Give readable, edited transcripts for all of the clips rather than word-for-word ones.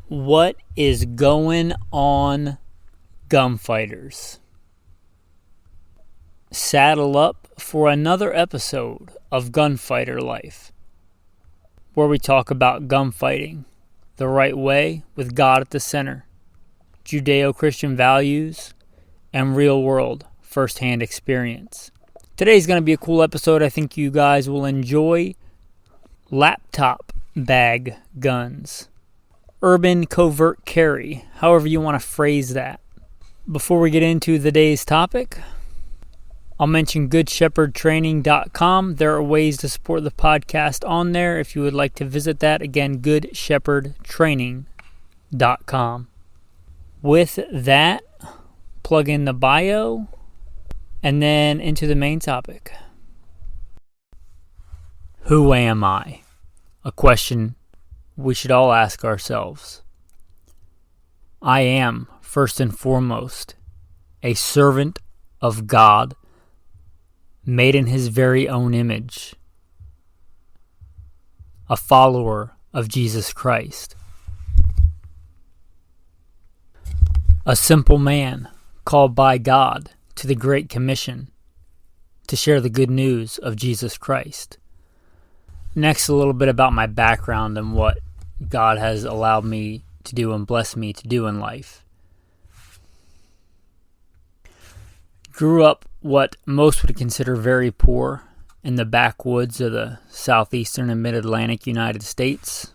What is going on, gunfighters? Saddle up for another episode of Gunfighter Life, where we talk about gunfighting the right way with God at the center, Judeo-Christian values, and real-world first-hand experience. Today's going to be a cool episode. I think you guys will enjoy laptop bag guns. Urban covert carry, however you want to phrase that. Before we get into the day's topic, I'll mention goodshepherdtraining.com. There are ways to support the podcast on there if you would like to visit that. Again, goodshepherdtraining.com. With that, plug in the bio and then into the main topic. Who am I? A question we should all ask ourselves. I am, first and foremost, a servant of God, made in His very own image, a follower of Jesus Christ, a simple man called by God to the Great Commission to share the good news of Jesus Christ. Next, a little bit about my background and what God has allowed me to do and blessed me to do in life. Grew up what most would consider very poor in the backwoods of the southeastern and mid-Atlantic United States,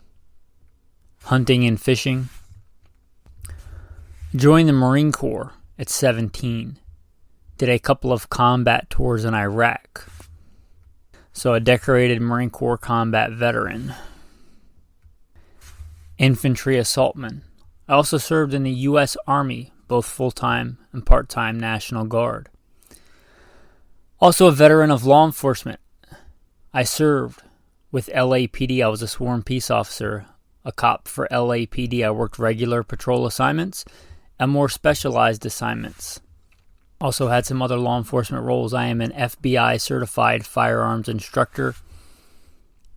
hunting and fishing. Joined the Marine Corps at 17. Did a couple of combat tours in Iraq. So a decorated Marine Corps combat veteran. Infantry assaultman. I also served in the U.S. Army, both full-time and part-time National Guard. Also a veteran of law enforcement. I served with LAPD. I was a sworn peace officer, a cop for LAPD. I worked regular patrol assignments and more specialized assignments. Also had some other law enforcement roles. I am an FBI certified firearms instructor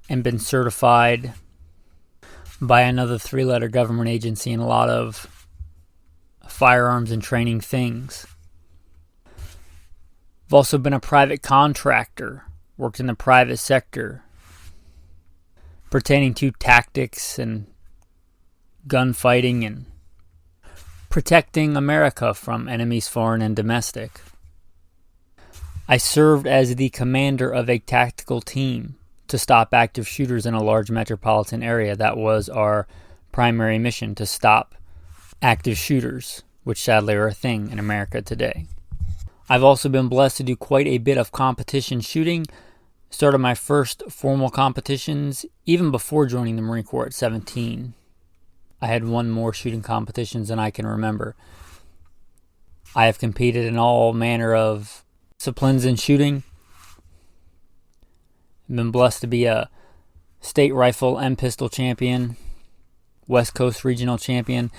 and been certified by another 3-letter government agency in a lot of firearms and training things. I've also been a private contractor, worked in the private sector pertaining to tactics and gunfighting and protecting America from enemies foreign and domestic. I served as the commander of a tactical team to stop active shooters in a large metropolitan area. That was our primary mission, to stop active shooters, which sadly are a thing in America today. I've also been blessed to do quite a bit of competition shooting. Started my first formal competitions even before joining the Marine Corps at 17. I had won more shooting competitions than I can remember. I have competed in all manner of disciplines in shooting. I've been blessed to be a state rifle and pistol champion, West Coast regional champion.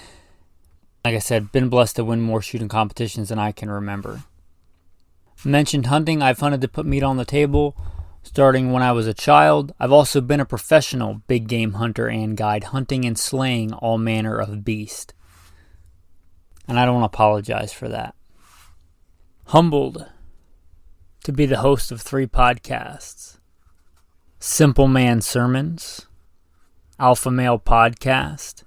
Like I said, been blessed to win more shooting competitions than I can remember. Mentioned hunting. I've hunted to put meat on the table starting when I was a child. I've also been a professional big game hunter and guide, hunting and slaying all manner of beast. And I don't apologize for that. Humbled to be the host of 3 podcasts. Simple Man Sermons, Alpha Male Podcast,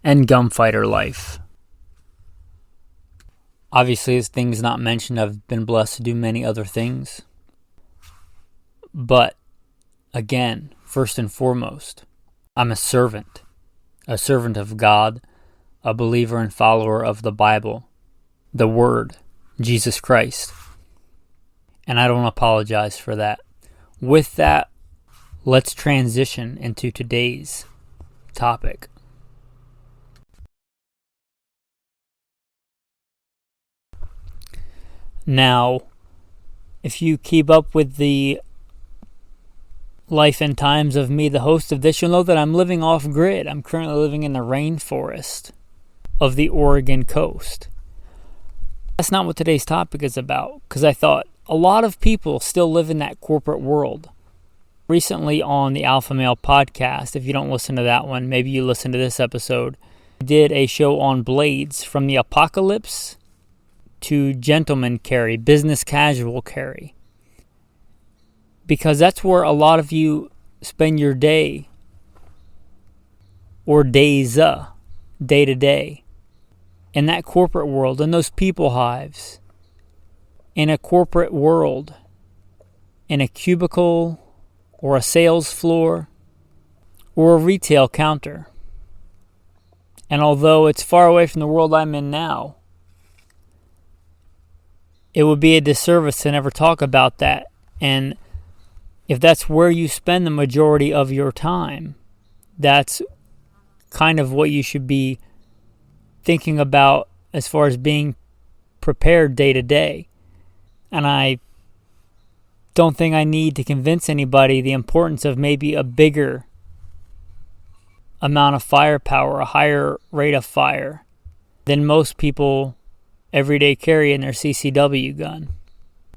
and Gunfighter Life. Obviously, as things not mentioned, I've been blessed to do many other things. But, again, first and foremost, I'm a servant of God, a believer and follower of the Bible, the Word, Jesus Christ. And I don't apologize for that. With that, let's transition into today's topic. Now, if you keep up with the life and times of me, the host of this, you'll know that I'm living off grid. I'm currently living in the rainforest of the Oregon coast. That's not what today's topic is about, because I thought a lot of people still live in that corporate world. Recently on the Alpha Male podcast, if you don't listen to that one, maybe you listen to this episode, I did a show on blades, from the apocalypse to gentleman carry, business casual carry. Because that's where a lot of you spend your day, or days, day to day, in that corporate world, in those people hives, in a corporate world, in a cubicle, or a sales floor, or a retail counter. And although it's far away from the world I'm in now, it would be a disservice to never talk about that. And if that's where you spend the majority of your time, that's kind of what you should be thinking about as far as being prepared day to day. And I don't think I need to convince anybody the importance of maybe a bigger amount of firepower, a higher rate of fire than most people every day carry in their CCW gun.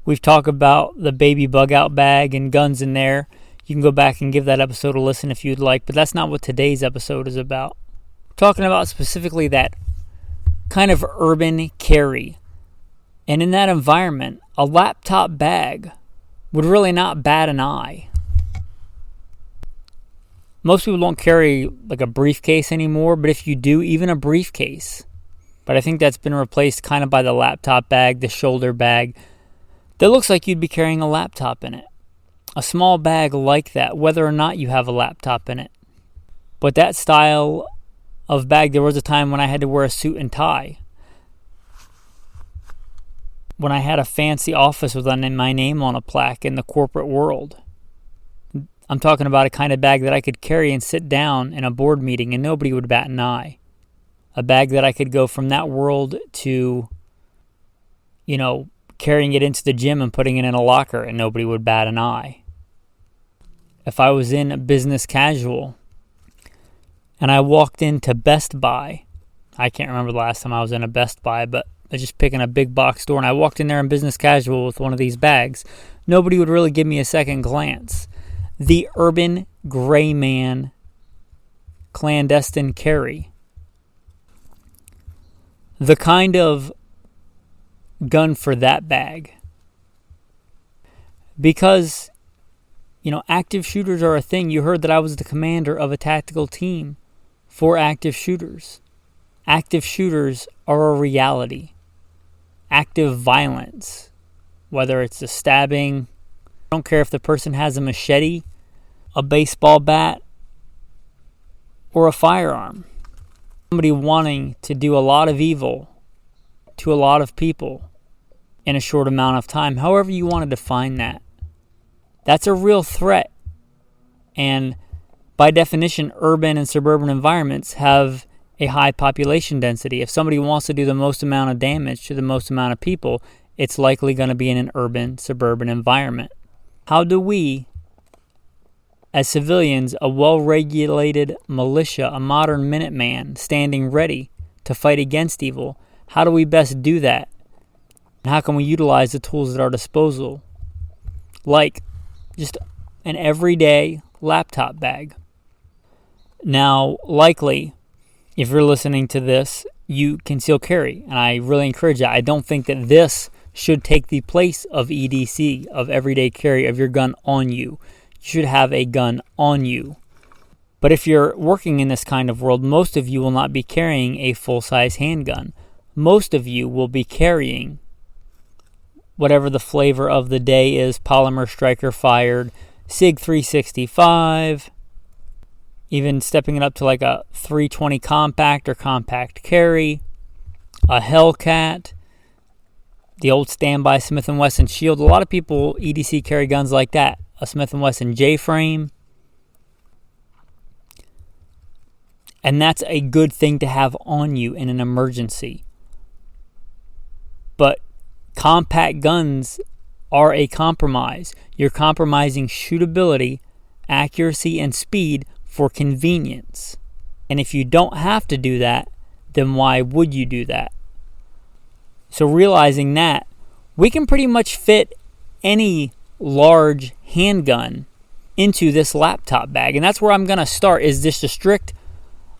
We've talked about the baby bug out bag and guns in there. You can go back and give that episode a listen if you'd like, but that's not what today's episode is about. We're talking about specifically that kind of urban carry. And in that environment, a laptop bag would really not bat an eye. Most people don't carry like a briefcase anymore, but if you do, even a briefcase. But I think that's been replaced kind of by the laptop bag, the shoulder bag, that looks like you'd be carrying a laptop in it. A small bag like that, whether or not you have a laptop in it. But that style of bag, there was a time when I had to wear a suit and tie. When I had a fancy office with my name on a plaque in the corporate world. I'm talking about a kind of bag that I could carry and sit down in a board meeting and nobody would bat an eye. A bag that I could go from that world to, carrying it into the gym and putting it in a locker and nobody would bat an eye. If I was in business casual and I walked into Best Buy, I can't remember the last time I was in a Best Buy, but I just picking a big box store and I walked in there in business casual with one of these bags, nobody would really give me a second glance. The urban gray man clandestine carry. The kind of gun for that bag. Because, active shooters are a thing. You heard that I was the commander of a tactical team for active shooters. Active shooters are a reality. Active violence, whether it's a stabbing, I don't care if the person has a machete, a baseball bat, or a firearm. Somebody wanting to do a lot of evil to a lot of people in a short amount of time, however you want to define that. That's a real threat. And by definition, urban and suburban environments have a high population density. If somebody wants to do the most amount of damage to the most amount of people, it's likely going to be in an urban, suburban environment. How do we, as civilians, a well-regulated militia, a modern Minuteman, standing ready to fight against evil, how do we best do that? And how can we utilize the tools at our disposal? Like just an everyday laptop bag. Now, likely, if you're listening to this, you conceal carry. And I really encourage that. I don't think that this should take the place of E.D.C, of everyday carry, of your gun on you. You should have a gun on you. But if you're working in this kind of world, most of you will not be carrying a full-size handgun. Most of you will be carrying whatever the flavor of the day is, polymer striker fired, SIG 365, even stepping it up to like a 320 compact or compact carry, a Hellcat, the old standby Smith & Wesson Shield. A lot of people E.D.C carry guns like that, a Smith & Wesson J-frame. And that's a good thing to have on you in an emergency. But compact guns are a compromise. You're compromising shootability, accuracy, and speed for convenience. And if you don't have to do that, then why would you do that? So realizing that, we can pretty much fit any large handgun into this laptop bag. And that's where I'm going to start, is just a strict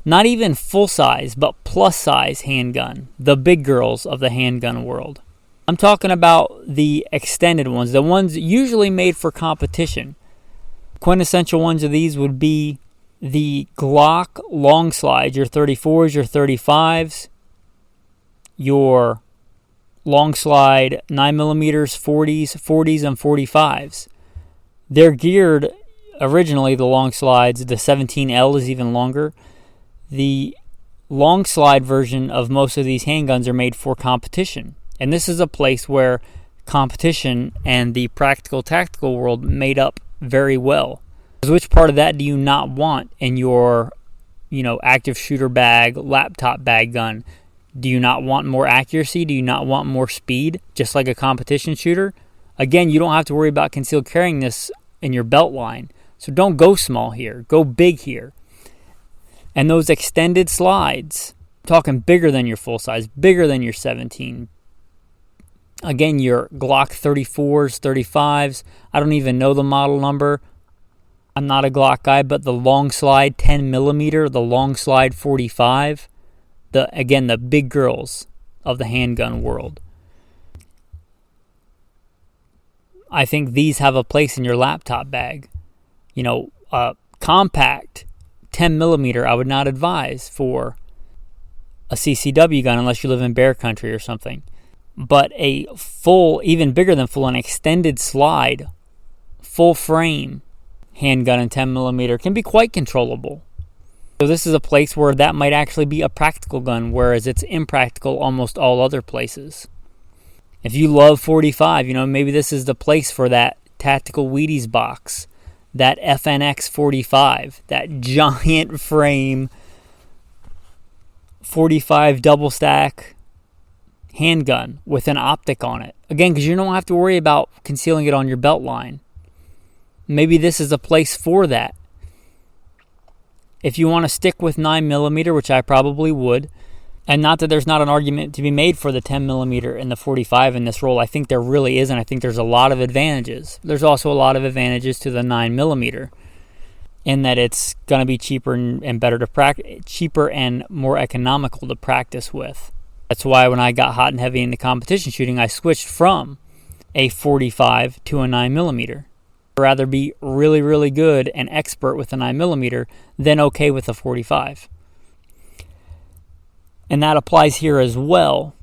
Not even full size, but plus size handgun. The big girls of the handgun world. I'm talking about the extended ones, the ones usually made for competition. Quintessential ones of these would be the Glock long slides, your 34s, your 35s, your long slide 9mm, 40s, and 45s. They're geared, originally the long slides, the 17L is even longer. The long slide version of most of these handguns are made for competition. And this is a place where competition and the practical tactical world made up very well. Which part of that do you not want in your, active shooter bag, laptop bag gun? Do you not want more accuracy? Do you not want more speed, just like a competition shooter? Again, you don't have to worry about concealed carrying this in your belt line. So don't go small here. Go big here. And those extended slides, talking bigger than your full size, bigger than your 17. Again, your Glock 34s, 35s. I don't even know the model number. I'm not a Glock guy, but the long slide 10mm, the long slide 45. The big girls of the handgun world. I think these have a place in your laptop bag. Compact 10mm I would not advise for a CCW gun unless you live in bear country or something. But a full, even bigger than full, an extended slide, full frame handgun in 10mm can be quite controllable. So this is a place where that might actually be a practical gun, whereas it's impractical almost all other places. If you love 45, maybe this is the place for that tactical Wheaties box, that FNX 45, that giant frame 45 double stack handgun with an optic on it. Again, because you don't have to worry about concealing it on your belt line. Maybe this is a place for that. If you want to stick with 9mm, which I probably would, and not that there's not an argument to be made for the 10mm and the 45 in this role, I think there really is, and I think there's a lot of advantages. There's also a lot of advantages to the 9mm in that it's going to be cheaper and better to practice, cheaper and more economical to practice with. That's why when I got hot and heavy into competition shooting, I switched from a 45 to a 9mm. I'd rather be really, really good and expert with a 9mm than okay with a 45. And that applies here as well.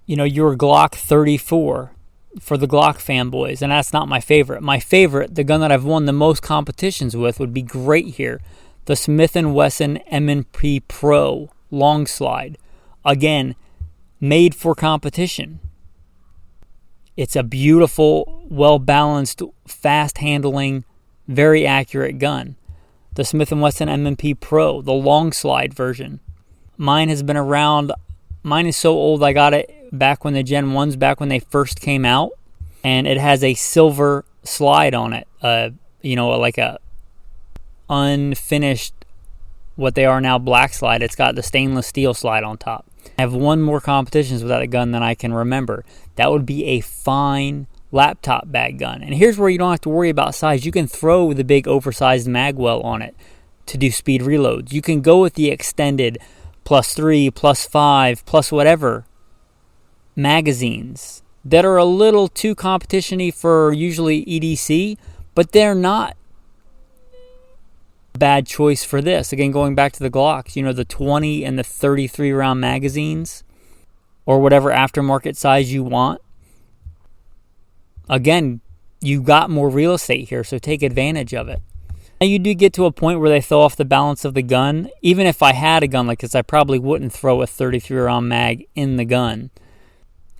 Your Glock 34 for the Glock fanboys, and that's not my favorite. My favorite, the gun that I've won the most competitions with, would be great here. The Smith & Wesson M&P Pro long slide. Again, made for competition. It's a beautiful, well-balanced, fast-handling, very accurate gun. The Smith & Wesson M&P Pro, the long slide version. Mine has been around. Mine is so old, I got it back when the Gen 1s, back when they first came out. And it has a silver slide on it. Like a unfinished, what they are now, black slide. It's got the stainless steel slide on top. I have won more competitions with that gun than I can remember. That would be a fine laptop bag gun. And here's where you don't have to worry about size. You can throw the big oversized magwell on it to do speed reloads. You can go with the extended +3, +5, plus whatever magazines that are a little too competition-y for usually E.D.C, but they're not a bad choice for this. Again, going back to the Glocks, the 20 and the 33 round magazines or whatever aftermarket size you want. Again, you got more real estate here, so take advantage of it. Now, you do get to a point where they throw off the balance of the gun. Even if I had a gun like this, I probably wouldn't throw a 33 round mag in the gun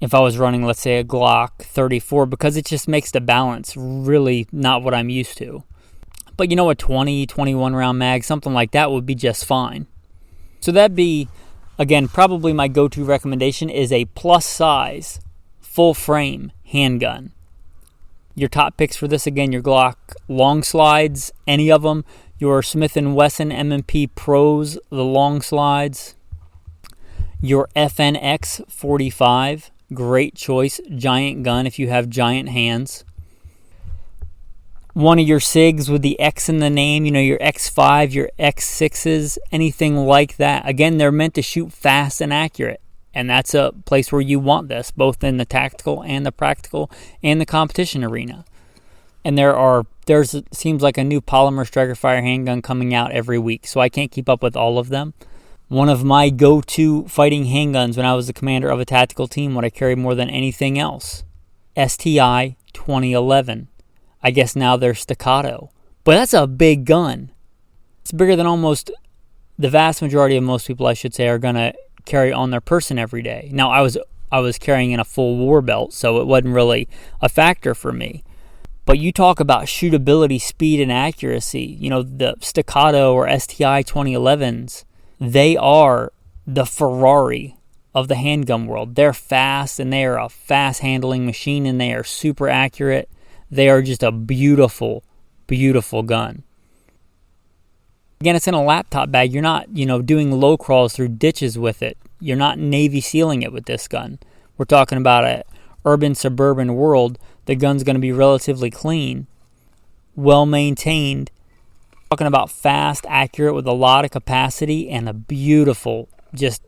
if I was running, let's say, a Glock 34, because it just makes the balance really not what I'm used to. But a 20, 21 round mag, something like that would be just fine. So that'd be, again, probably my go-to recommendation is a plus size, full frame handgun. Your top picks for this, again, your Glock long slides, any of them. Your Smith & Wesson M&P Pros, the long slides. Your FNX 45, great choice, giant gun if you have giant hands. one of your SIGs with the X in the name, your X5, your X6s, anything like that. Again, they're meant to shoot fast and accurate. And that's a place where you want this, both in the tactical and the practical and the competition arena. And there's seems like a new polymer striker fire handgun coming out every week, so I can't keep up with all of them. One of my go-to fighting handguns when I was the commander of a tactical team, what I carried more than anything else, STI 2011. I guess now they're Staccato. But that's a big gun. It's bigger than almost the vast majority of most people, I should say, are going to carry on their person every day. Now, I was carrying in a full war belt, so it wasn't really a factor for me. But you talk about shootability, speed, and accuracy. The Staccato or STI 2011s, they are the Ferrari of the handgun world. They're fast, and they are a fast-handling machine, and they are super accurate. They are just a beautiful, beautiful gun. Again, it's in a laptop bag. You're not, doing low crawls through ditches with it. You're not Navy SEAling it with this gun. We're talking about an urban, suburban world. The gun's going to be relatively clean, well-maintained. Talking about fast, accurate, with a lot of capacity, and a beautiful, just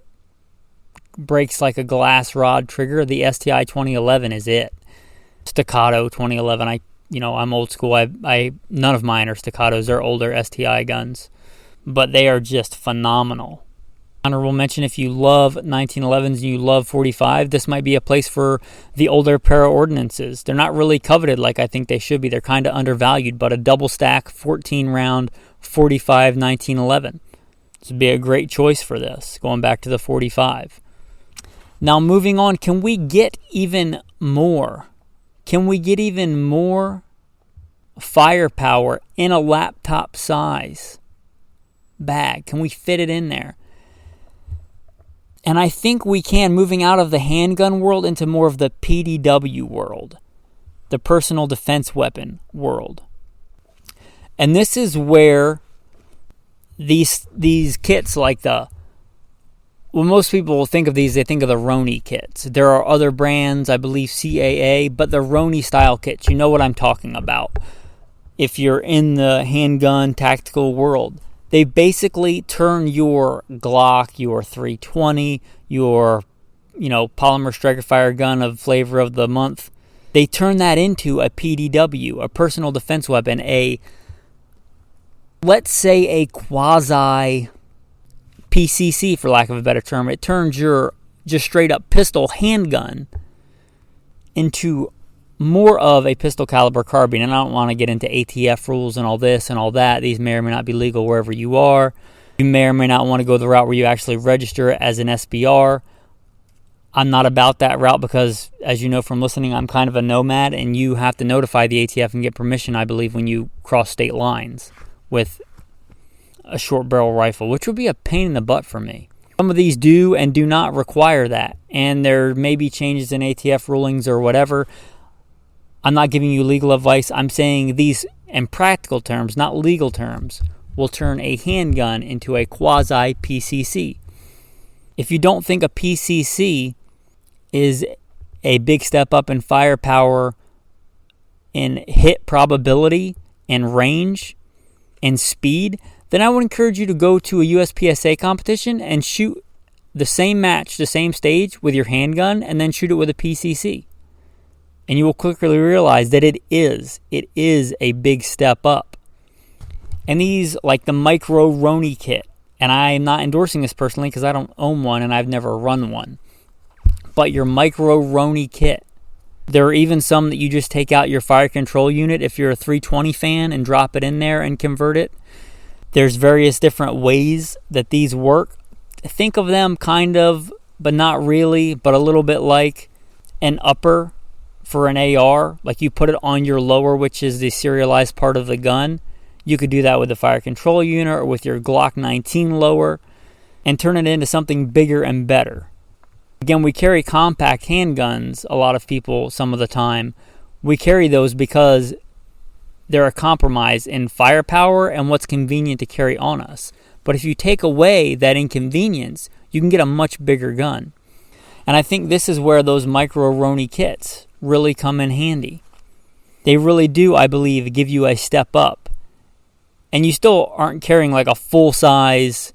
breaks like a glass rod trigger. The STI 2011 is it. Staccato 2011. I'm old school. None of mine are Staccatos. They're older STI guns, but they are just phenomenal. Honorable mention: if you love 1911s and you love 45, this might be a place for the older para ordinances. They're not really coveted like I think they should be. They're kind of undervalued, but a double stack 14 round 45 1911. This would be a great choice for this, going back to the 45. Now moving on, can we get even more? Can we get even more firepower in a laptop size bag? Can we fit it in there? And I think we can, moving out of the handgun world into more of the PDW world, the personal defense weapon world. And this is where these kits like when most people will think of these, they think of the Roni kits. There are other brands, I believe CAA, but the Roni style kits, you know what I'm talking about. If you're in the handgun tactical world, they basically turn your Glock, your 320, your, polymer striker fire gun of flavor of the month. They turn that into a PDW, a personal defense weapon, let's say a quasi PCC, for lack of a better term. It turns your just straight up pistol handgun into more of a pistol caliber carbine. And I don't want to get into ATF rules and all this and all that. These may or may not be legal wherever you are. You may or may not want to go the route where you actually register it as an SBR. I'm not about that route because, as you know from listening, I'm kind of a nomad, and you have to notify the ATF and get permission, I believe, when you cross state lines with a short barrel rifle, which would be a pain in the butt for me. Some of these do and do not require that, and there may be changes in ATF rulings or whatever. I'm not giving you legal advice. I'm saying these, in practical terms, not legal terms, will turn a handgun into a quasi PCC. If you don't think a PCC is a big step up in firepower, in hit probability, and range, and speed, then I would encourage you to go to a USPSA competition and shoot the same match, the same stage with your handgun, and then shoot it with a PCC. And you will quickly realize that it is a big step up. And these, like the Micro Roni kit, and I'm not endorsing this personally because I don't own one and I've never run one, but your Micro Roni kit, there are even some that you just take out your fire control unit if you're a 320 fan and drop it in there and convert it. There's various different ways that these work. Think of them kind of, but not really, but a little bit like an upper for an AR. Like you put it on your lower, which is the serialized part of the gun. You could do that with the fire control unit or with your Glock 19 lower and turn it into something bigger and better. Again, we carry compact handguns, a lot of people, some of the time. We carry those because they're a compromise in firepower and what's convenient to carry on us. But if you take away that inconvenience, you can get a much bigger gun. And I think this is where those Micro Roni kits really come in handy. They really do, I believe, give you a step up. And you still aren't carrying like a full-size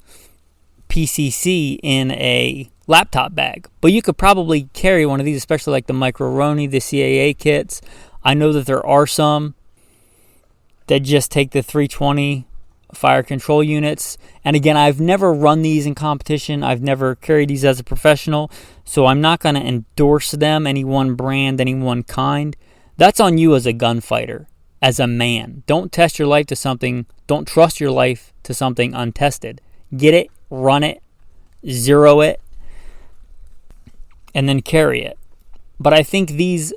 PCC in a laptop bag. But you could probably carry one of these, especially like the Micro Roni, the CAA kits. I know that there are some that just take the 320 fire control units. And again, I've never run these in competition. I've never carried these as a professional. So I'm not going to endorse them, any one brand, any one kind. That's on you as a gunfighter, as a man. Don't test your life to something. Don't trust your life to something untested. Get it, run it, zero it, and then carry it. But I think these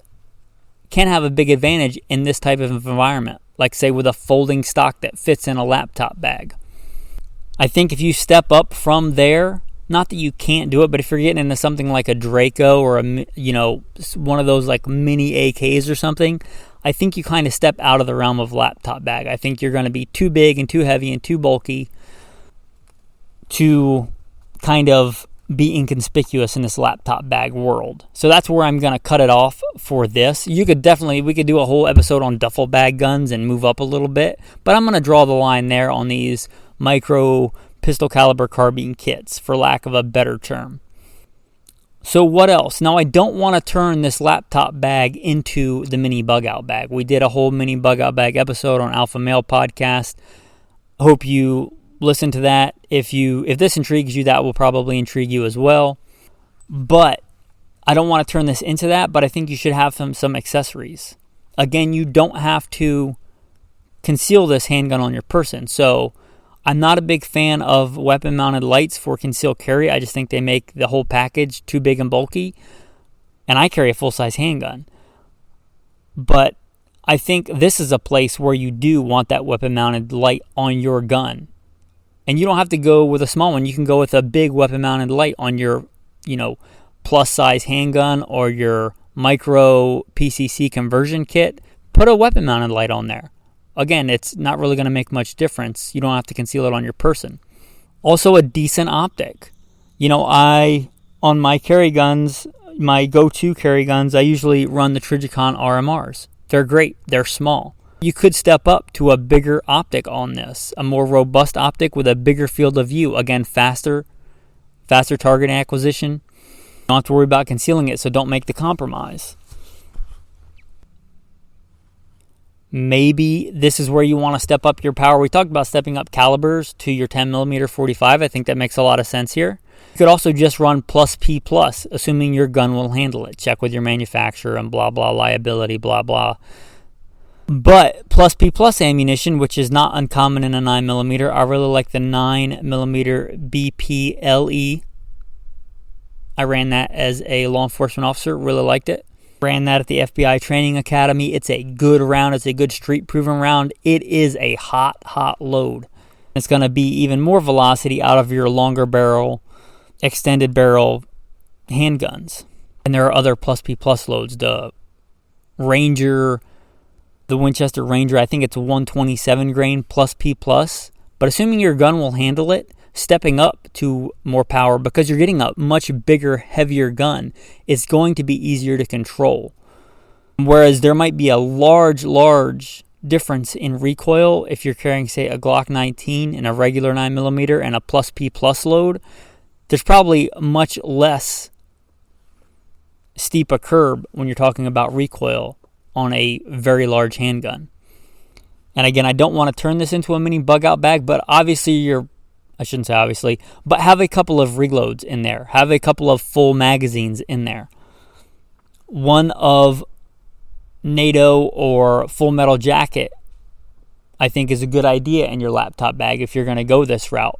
can have a big advantage in this type of environment, like say with a folding stock that fits in a laptop bag. I think if you step up from there, not that you can't do it, but if you're getting into something like a Draco or one of those like mini AKs or something, I think you kind of step out of the realm of laptop bag. I think you're going to be too big and too heavy and too bulky to kind of be inconspicuous in this laptop bag world. So that's where I'm going to cut it off for this. We could do a whole episode on duffel bag guns and move up a little bit, but I'm going to draw the line there on these micro pistol caliber carbine kits, for lack of a better term. So what else? Now, I don't want to turn this laptop bag into the mini bug out bag. We did a whole mini bug out bag episode on Alpha Male Podcast. Hope you listen to that. If this intrigues you, that will probably intrigue you as well. But I don't want to turn this into that, but I think you should have some accessories. Again, you don't have to conceal this handgun on your person. So I'm not a big fan of weapon-mounted lights for concealed carry. I just think they make the whole package too big and bulky. And I carry a full-size handgun. But I think this is a place where you do want that weapon-mounted light on your gun. And you don't have to go with a small one. You can go with a big weapon-mounted light on your, plus-size handgun or your micro PCC conversion kit. Put a weapon-mounted light on there. Again, it's not really going to make much difference. You don't have to conceal it on your person. Also, a decent optic. On my carry guns, my go-to carry guns, I usually run the Trijicon RMRs. They're great. They're small. You could step up to a bigger optic on this, a more robust optic with a bigger field of view. Again, faster target acquisition. You don't have to worry about concealing it, so don't make the compromise. Maybe this is where you want to step up your power. We talked about stepping up calibers to your 10mm 45. I think that makes a lot of sense here. You could also just run plus P+, assuming your gun will handle it. Check with your manufacturer and blah, blah, liability, blah, blah. But plus P+ ammunition, which is not uncommon in a 9mm, I really like the 9mm BPLE. I ran that as a law enforcement officer, really liked it. Ran that at the FBI Training Academy. It's a good round. It's a good street-proven round. It is a hot load. It's going to be even more velocity out of your longer barrel, extended barrel handguns. And there are other plus P+ loads. The Ranger, the Winchester Ranger, I think it's 127 grain plus P+. But assuming your gun will handle it, stepping up to more power, because you're getting a much bigger, heavier gun, it's going to be easier to control. Whereas there might be a large difference in recoil if you're carrying, say, a Glock 19 and a regular 9mm and a plus P+ load. There's probably much less steep a curb when you're talking about recoil on a very large handgun. And again, I don't want to turn this into a mini bug out bag, but obviously I shouldn't say obviously, but have a couple of reloads in there. Have a couple of full magazines in there. One of NATO or Full Metal Jacket, I think, is a good idea in your laptop bag if you're going to go this route.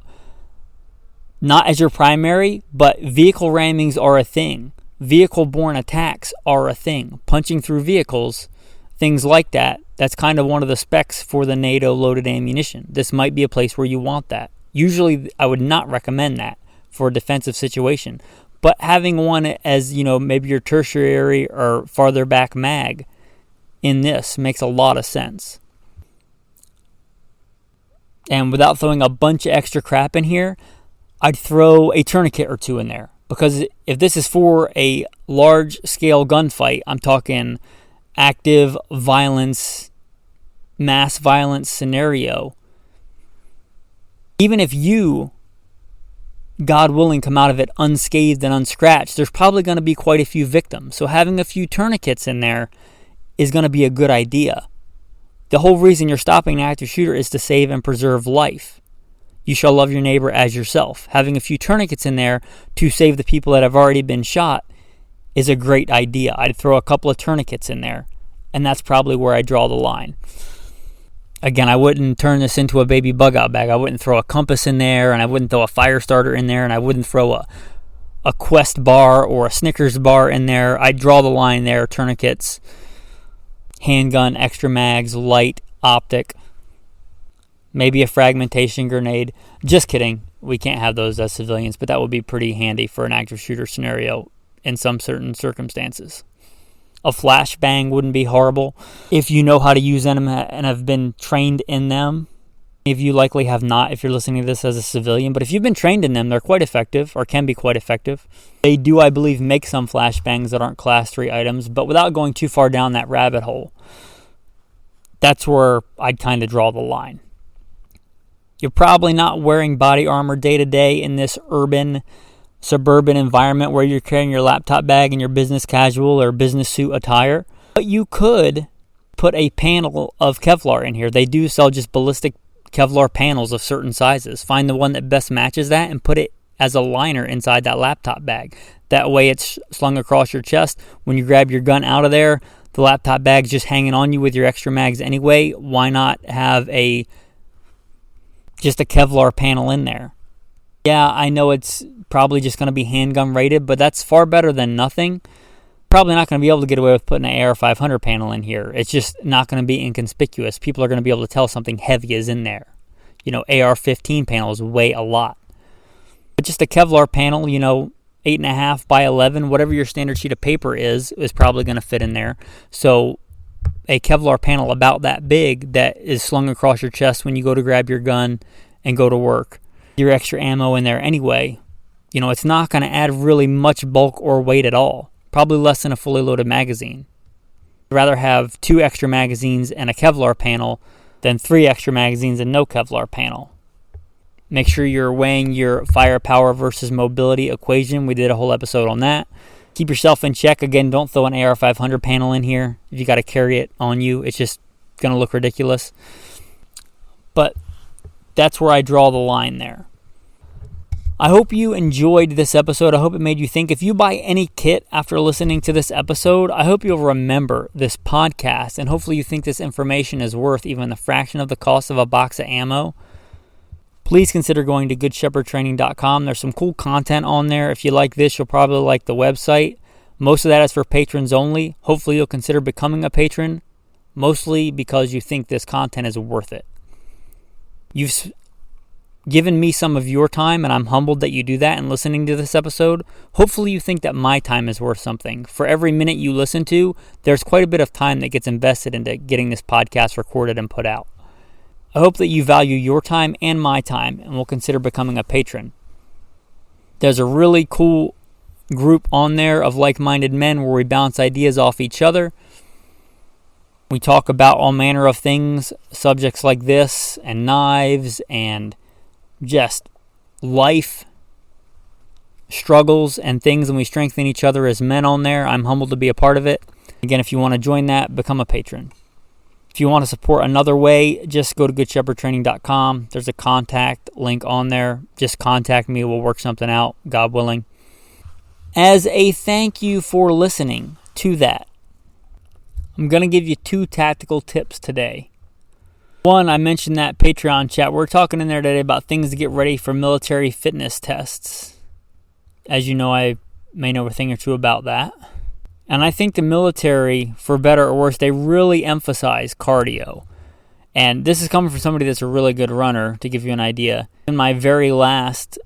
Not as your primary, but vehicle rammings are a thing. Vehicle-borne attacks are a thing. Punching through vehicles, things like that. That's kind of one of the specs for the NATO loaded ammunition. This might be a place where you want that. Usually, I would not recommend that for a defensive situation. But having one as, maybe your tertiary or farther back mag in this makes a lot of sense. And without throwing a bunch of extra crap in here, I'd throw a tourniquet or two in there. Because if this is for a large-scale gunfight, I'm talking active violence, mass violence scenario, even if you, God willing, come out of it unscathed and unscratched, there's probably going to be quite a few victims. So having a few tourniquets in there is going to be a good idea. The whole reason you're stopping an active shooter is to save and preserve life. You shall love your neighbor as yourself. Having a few tourniquets in there to save the people that have already been shot is a great idea. I'd throw a couple of tourniquets in there, and that's probably where I draw the line. Again, I wouldn't turn this into a baby bug-out bag. I wouldn't throw a compass in there, and I wouldn't throw a fire starter in there, and I wouldn't throw a Quest bar or a Snickers bar in there. I'd draw the line there, tourniquets, handgun, extra mags, light, optic, maybe a fragmentation grenade. Just kidding. We can't have those as civilians, but that would be pretty handy for an active shooter scenario in some certain circumstances. A flashbang wouldn't be horrible if you know how to use them and have been trained in them. If you likely have not, if you're listening to this as a civilian, but if you've been trained in them, they're quite effective, or can be quite effective. They do, I believe, make some flashbangs that aren't class 3 items, but without going too far down that rabbit hole, that's where I'd kind of draw the line. You're probably not wearing body armor day to day in this urban, suburban environment where you're carrying your laptop bag in your business casual or business suit attire. But you could put a panel of Kevlar in here. They do sell just ballistic Kevlar panels of certain sizes. Find the one that best matches that and put it as a liner inside that laptop bag. That way it's slung across your chest. When you grab your gun out of there, the laptop bag's just hanging on you with your extra mags anyway. Why not have just a Kevlar panel in there? Yeah, I know it's probably just going to be handgun rated, but that's far better than nothing. Probably not going to be able to get away with putting an AR-500 panel in here. It's just not going to be inconspicuous. People are going to be able to tell something heavy is in there. AR-15 panels weigh a lot. But just a Kevlar panel, 8.5 by 11, whatever your standard sheet of paper is probably going to fit in there. So a Kevlar panel about that big that is slung across your chest when you go to grab your gun and go to work. Your extra ammo in there anyway. It's not going to add really much bulk or weight at all. Probably less than a fully loaded magazine. I'd rather have 2 extra magazines and a Kevlar panel than 3 extra magazines and no Kevlar panel. Make sure you're weighing your firepower versus mobility equation. We did a whole episode on that. Keep yourself in check. Again, don't throw an AR-500 panel in here. If you got to carry it on you, it's just going to look ridiculous. But that's where I draw the line there. I hope you enjoyed this episode. I hope it made you think. If you buy any kit after listening to this episode, I hope you'll remember this podcast, and hopefully you think this information is worth even a fraction of the cost of a box of ammo. Please consider going to goodshepherdtraining.com. There's some cool content on there. If you like this, you'll probably like the website. Most of that is for patrons only. Hopefully you'll consider becoming a patron, mostly because you think this content is worth it. You've given me some of your time, and I'm humbled that you do that in listening to this episode. Hopefully you think that my time is worth something. For every minute you listen to, there's quite a bit of time that gets invested into getting this podcast recorded and put out. I hope that you value your time and my time and will consider becoming a patron. There's a really cool group on there of like-minded men where we bounce ideas off each other. We talk about all manner of things, subjects like this, and knives, and just life struggles and things, and we strengthen each other as men on there. I'm humbled to be a part of it. Again, if you want to join that, become a patron. If you want to support another way, just go to goodshepherdtraining.com. There's a contact link on there. Just contact me. We'll work something out, God willing. As a thank you for listening to that, I'm going to give you 2 tactical tips today. One, I mentioned that Patreon chat. We're talking in there today about things to get ready for military fitness tests. As you know, I may know a thing or two about that. And I think the military, for better or worse, they really emphasize cardio. And this is coming from somebody that's a really good runner, to give you an idea. In my very last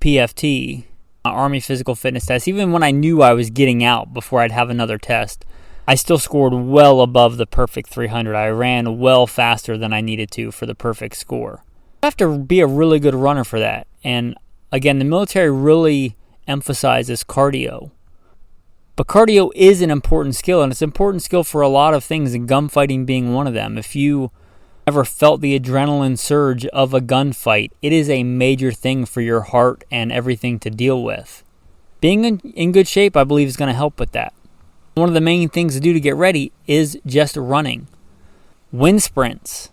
PFT, my Army Physical Fitness test, even when I knew I was getting out before I'd have another test, I still scored well above the perfect 300. I ran well faster than I needed to for the perfect score. You have to be a really good runner for that. And again, the military really emphasizes cardio. But cardio is an important skill, and it's an important skill for a lot of things, and gunfighting being one of them. If you ever felt the adrenaline surge of a gunfight, it is a major thing for your heart and everything to deal with. Being in good shape, I believe, is going to help with that. One of the main things to do to get ready is just running. Wind sprints.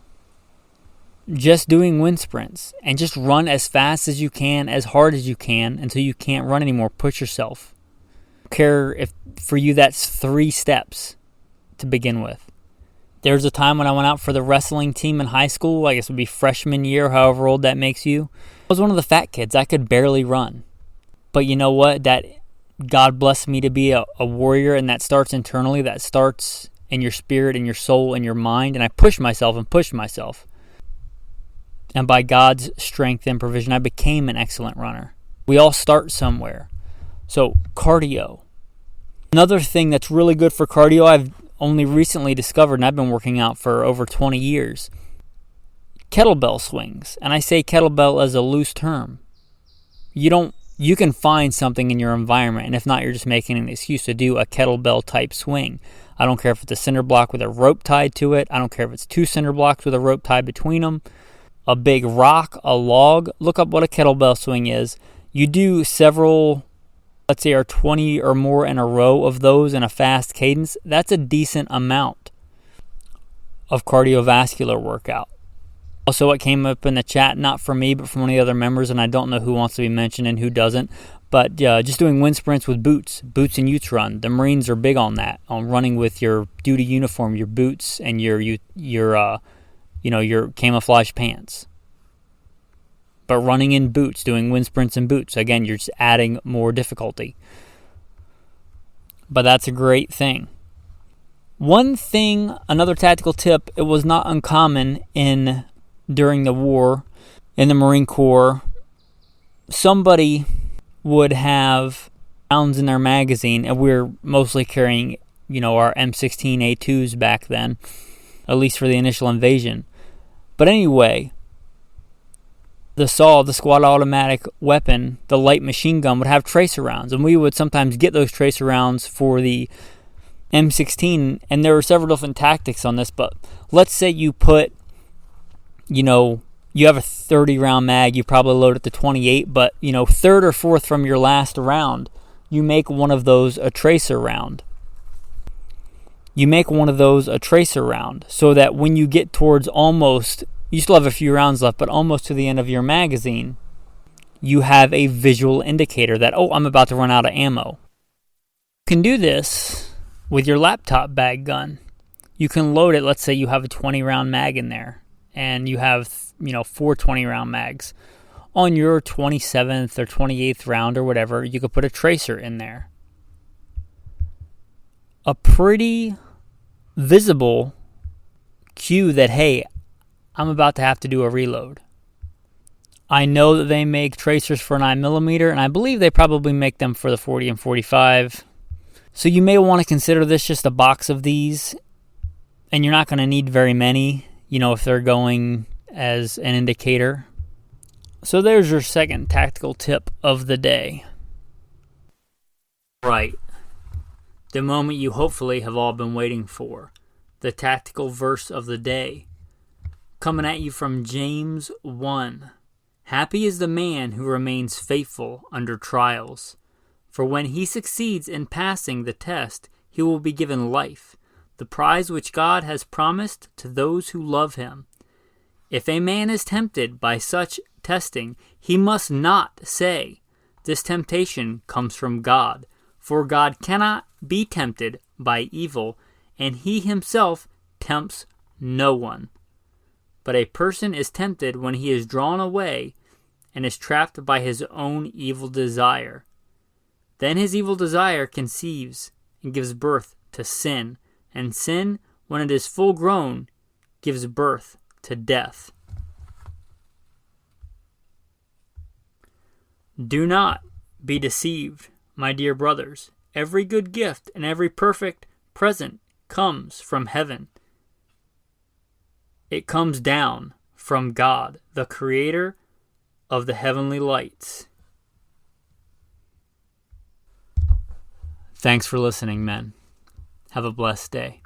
Just doing wind sprints. And just run as fast as you can, as hard as you can, until you can't run anymore. Push yourself. I don't care if for you that's 3 steps to begin with. There was a time when I went out for the wrestling team in high school. I guess it would be freshman year, however old that makes you. I was one of the fat kids. I could barely run. But you know what? That God blessed me to be a warrior, and that starts internally. That starts in your spirit, in your soul, in your mind. And I pushed myself and pushed myself. And by God's strength and provision, I became an excellent runner. We all start somewhere. So, cardio. Another thing that's really good for cardio, I've only recently discovered, and I've been working out for over 20 years. Kettlebell swings. And I say kettlebell as a loose term. You can find something in your environment, and if not, you're just making an excuse to do a kettlebell type swing. I don't care if it's a cinder block with a rope tied to it. I don't care if it's 2 cinder blocks with a rope tied between them. A big rock, a log. Look up what a kettlebell swing is. You do several, let's say, 20 or more in a row of those in a fast cadence. That's a decent amount of cardiovascular workout. Also, what came up in the chat, not from me, but from one of the other members, and I don't know who wants to be mentioned and who doesn't, but just doing wind sprints with boots and utes run. The Marines are big on that, on running with your duty uniform, your boots, and your camouflage pants. But running in boots, doing wind sprints in boots, again, you're just adding more difficulty. But that's a great thing. One thing, another tactical tip, it was not uncommon during the war, in the Marine Corps, somebody would have rounds in their magazine, and we're mostly carrying, our M16A2s back then, at least for the initial invasion. But anyway, the SAW, the squad automatic weapon, the light machine gun, would have tracer rounds, and we would sometimes get those tracer rounds for the M16, and there were several different tactics on this, but let's say you put, you have a 30 round mag, you probably load it to 28, but, third or fourth from your last round, you make one of those a tracer round. You make one of those a tracer round, so that when you get towards almost, you still have a few rounds left, but almost to the end of your magazine, you have a visual indicator that, I'm about to run out of ammo. You can do this with your laptop bag gun. You can load it, let's say you have a 20 round mag in there, and you have, 4 20 round mags. On your 27th or 28th round or whatever, you could put a tracer in there. A pretty visible cue that, hey, I'm about to have to do a reload. I know that they make tracers for 9mm, and I believe they probably make them for the 40 and 45. So you may want to consider this just a box of these, and you're not going to need very many, if they're going as an indicator. So there's your second tactical tip of the day. Right. The moment you hopefully have all been waiting for. The tactical verse of the day. Coming at you from James 1. Happy is the man who remains faithful under trials. For when he succeeds in passing the test, he will be given life, the prize which God has promised to those who love him. If a man is tempted by such testing, he must not say, "This temptation comes from God," for God cannot be tempted by evil, and he himself tempts no one. But a person is tempted when he is drawn away and is trapped by his own evil desire. Then his evil desire conceives and gives birth to sin, and sin, when it is full grown, gives birth to death. Do not be deceived, my dear brothers. Every good gift and every perfect present comes from heaven. It comes down from God, the creator of the heavenly lights. Thanks for listening, men. Have a blessed day.